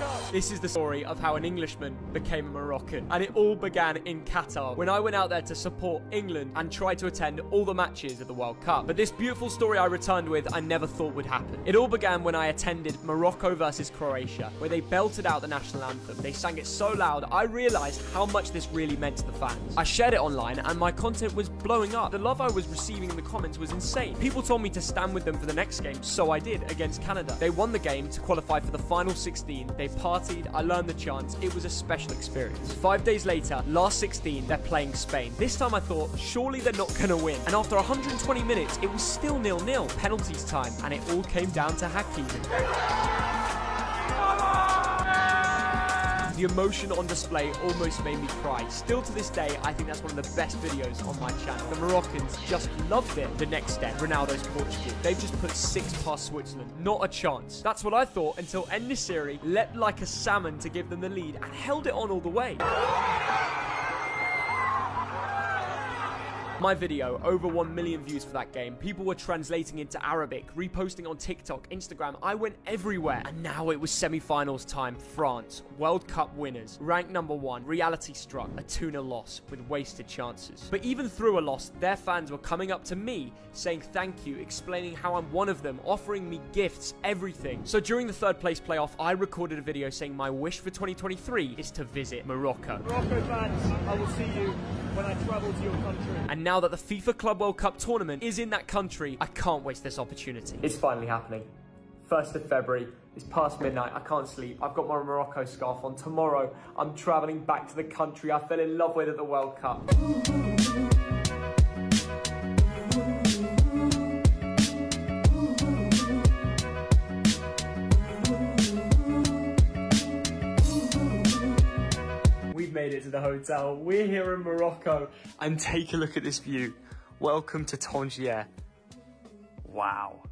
Cup. This is the story of how an Englishman became a Moroccan. And it all began in Qatar, when I went out there to support England and tried to attend all the matches of the World Cup. But this beautiful story I returned with, I never thought would happen. It all began when I attended Morocco versus Croatia, where they belted out the national anthem. They sang it so loud, I realised how much this really meant to the fans. I shared it online and my content was blowing up. The love I was receiving in the comments was insane. People told me to stand with them for the next game, so I did, against Canada. They won the game to qualify for the final 16. They partied, I learned the chants. It was a special experience. 5 days later, last 16, they're playing Spain. This time I thought, surely they're not gonna win. And after 120 minutes, it was still 0-0. Penalties time, and it all came down to Hakim. The emotion on display almost made me cry. Still to this day, I think that's one of the best videos on my channel. The Moroccans just loved it. The next step, Ronaldo's Portugal. They've just put 6 past Switzerland. Not a chance. That's what I thought until En-Nesyri leapt like a salmon to give them the lead and held it on all the way. My video, over 1 million views for that game. People were translating into Arabic, reposting on TikTok, Instagram. I went everywhere. And now it was semi-finals time. France, World Cup winners, ranked number 1. Reality struck, a 2-0 loss with wasted chances. But even through a loss, their fans were coming up to me, saying thank you, explaining how I'm one of them, offering me gifts, everything. So during the 3rd place playoff, I recorded a video saying my wish for 2023 is to visit Morocco. Morocco fans, I will see you when I travel to your country. And now that the FIFA Club World Cup tournament is in that country, I can't waste this opportunity. It's finally happening. 1st of February, it's past midnight, I can't sleep. I've got my Morocco scarf on. Tomorrow, I'm travelling back to the country I fell in love with at the World Cup. Made it to the hotel. We're here in Morocco and take a look at this view. Welcome to Tangier. Wow,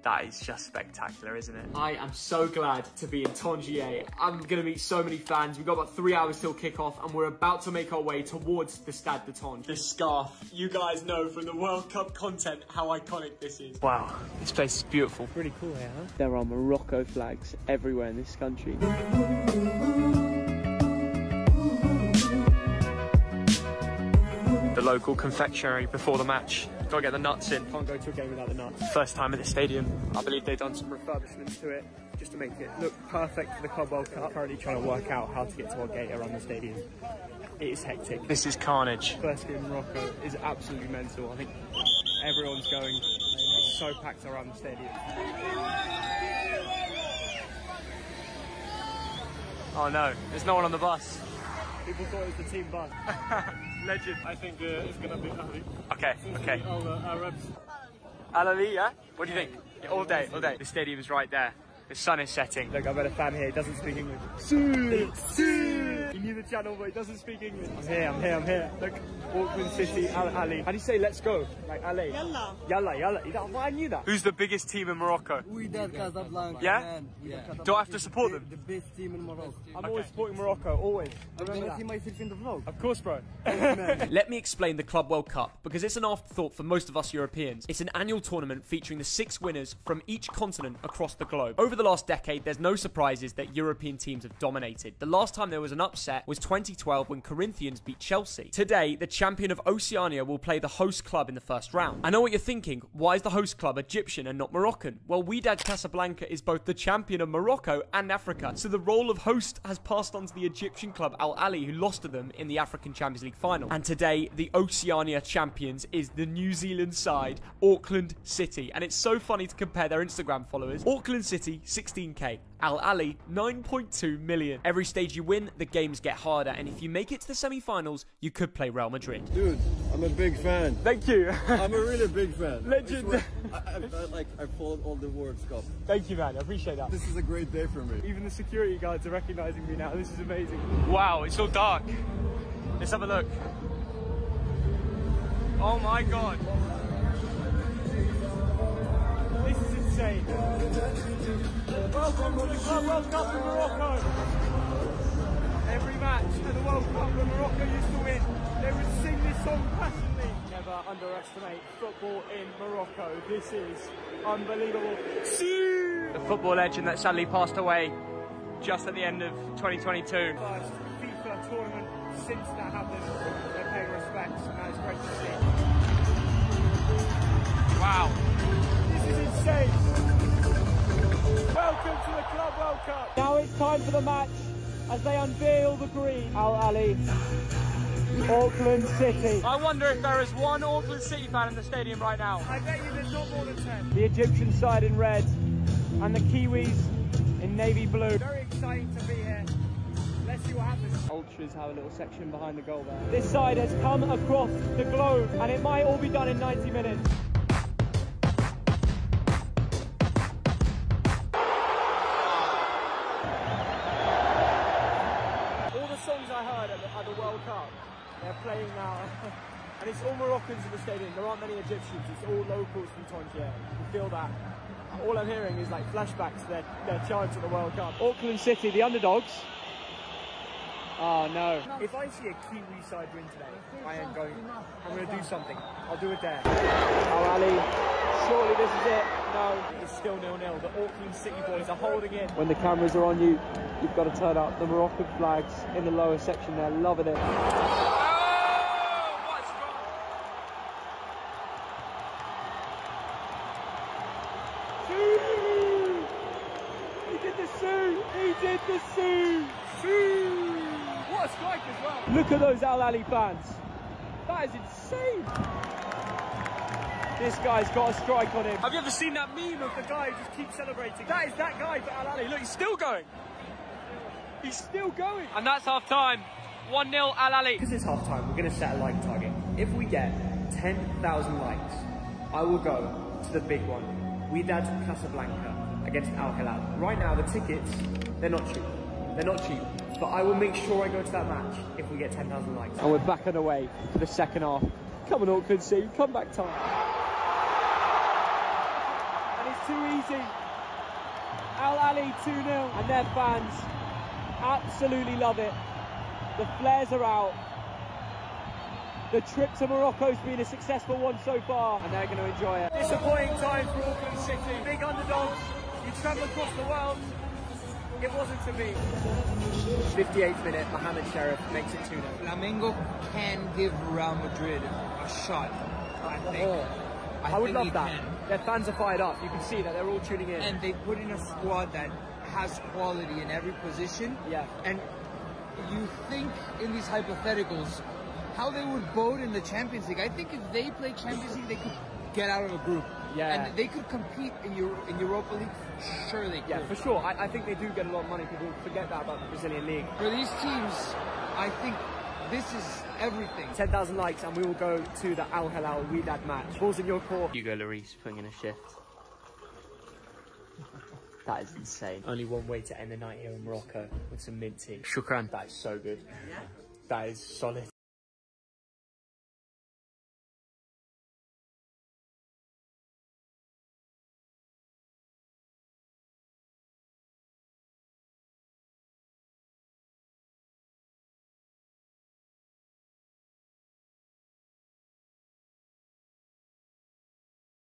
that is just spectacular, isn't it? I am so glad to be in Tangier. I'm gonna meet so many fans. We've got about 3 hours till kickoff and we're about to make our way towards the Stade de Tangier. This scarf, you guys know from the World Cup content how iconic this is. Wow, this place is beautiful. Pretty cool here, huh? There are Morocco flags everywhere in this country. The local confectionery before the match. Gotta get the nuts in. Can't go to a game without the nuts. First time at the stadium. I believe they've done some refurbishments to it just to make it look perfect for the Club World Cup. Currently trying to work out how to get to our gate around the stadium. It is hectic. This is carnage. First game in Morocco is absolutely mental. I think everyone's going. It's so packed around the stadium. Oh no, there's no one on the bus. People thought it was the team bus. Legend. I think it's going to be Ali. Okay, okay. All the Arabs. Ali, yeah? What do you think? Yeah, all day, all day. The stadium is right there. The sun is setting. Look, I've got a fan here. He doesn't speak English. He knew the channel, but he doesn't speak English. I'm here, I'm here, I'm here. Look, Auckland City, Ali. How do you say let's go? Like Ali? Yalla. Yalla, yalla. I knew that. Who's the biggest team in Morocco? Wydad Casablanca. Yeah? Do I have to support them? The best team in Morocco. I'm always supporting Morocco, always. I'm gonna see myself in the vlog. Of course, bro. Let me explain the Club World Cup, because it's an afterthought for most of us Europeans. It's an annual tournament featuring the 6 winners from each continent across the globe. Over the last decade, there's no surprises that European teams have dominated. The last time there was an upset was 2012 when Corinthians beat Chelsea. Today, the champion of Oceania will play the host club in the first round. I know what you're thinking. Why is the host club Egyptian and not Moroccan? Well, Wydad Casablanca is both the champion of Morocco and Africa, so the role of host has passed on to the Egyptian club Al Ahly, who lost to them in the African Champions League final. And today, the Oceania champions is the New Zealand side, Auckland City. And it's so funny to compare their Instagram followers. Auckland City, 16k. Al Ahly, 9.2 million. Every stage you win, the games get harder, and if you make it to the semi-finals, you could play Real Madrid. Dude, I'm a big fan. Thank you. I'm a really big fan. Legend. I followed all the World Cup. Thank you, man. I appreciate that. This is a great day for me. Even the security guards are recognizing me now. This is amazing. Wow, it's so dark. Let's have a look. Oh my God. This is insane. Welcome to the Club World Cup in Morocco. Every match at the World Cup when Morocco used to win, they would sing this song passionately. Never underestimate football in Morocco. This is unbelievable. The football legend that sadly passed away just at the end of 2022. First FIFA tournament since that happened. They're paying respects, and that is great to see. Wow. This is insane. Welcome to the Club World Cup. Now it's time for the match as they unveil the green. Al Ali, Auckland City. I wonder if there is one Auckland City fan in the stadium right now. I bet you there's not more than 10. The Egyptian side in red and the Kiwis in navy blue. Very exciting to be here. Let's see what happens. Ultras have a little section behind the goal there. This side has come across the globe and it might all be done in 90 minutes. All the songs I heard at the World Cup, they're playing now. And it's all Moroccans in the stadium. There aren't many Egyptians. It's all locals from طنجة. You feel that. All I'm hearing is like flashbacks to their chants at the World Cup. Auckland City, the underdogs. Oh no. If I see a Kiwi side win today, I'm going to do something. I'll do a dare. Al Ali, surely this is it. No. It's still 0-0. The Auckland City boys are holding in. When the cameras are on you, you've got to turn up the Moroccan flags in the lower section there, loving it. He did the Sue! He did the Sue! What a strike as well! Look at those Al Ali fans. That is insane. This guy's got a strike on him. Have you ever seen that meme of the guy who just keeps celebrating? That is that guy for Al Ali. Look, he's still going. He's still going. And that's half time. 1-0 Al Ali. Because it's half time, we're going to set a like target. If we get 10,000 likes, I will go to the big one. Wydad Casablanca against Al Hilal. Right now, the tickets, they're not cheap. They're not cheap. But I will make sure I go to that match if we get 10,000 likes. And we're back on the way for the second half. Come on, Auckland City, come back time. And it's too easy. Al Ali 2-0. And their fans absolutely love it. The flares are out. The trip to Morocco's been a successful one so far, and they're going to enjoy it. Disappointing time for Auckland City. Big underdogs. You travel across the world. It wasn't to be. 58th minute, Mohamed Sheriff makes it 2-0. Flamengo can give Real Madrid a shot, I think. I would love that. Can. Their fans are fired up. You can see that they're all tuning in. And they put in a squad that has quality in every position. Yeah. And you think in these hypotheticals, how they would vote in the Champions League. I think if they play Champions League, they could get out of a group. Yeah. And they could compete in Europa League. Sure they could. Yeah, for sure. I think they do get a lot of money. People forget that about the Brazilian league. For these teams, I think this is everything. 10,000 likes and we will go to the Al Hilal Wydad match. Balls in your court. Hugo Lloris putting in a shift. That is insane. Only one way to end the night here in Morocco with some mint tea. Shukran. That is so good. That is solid.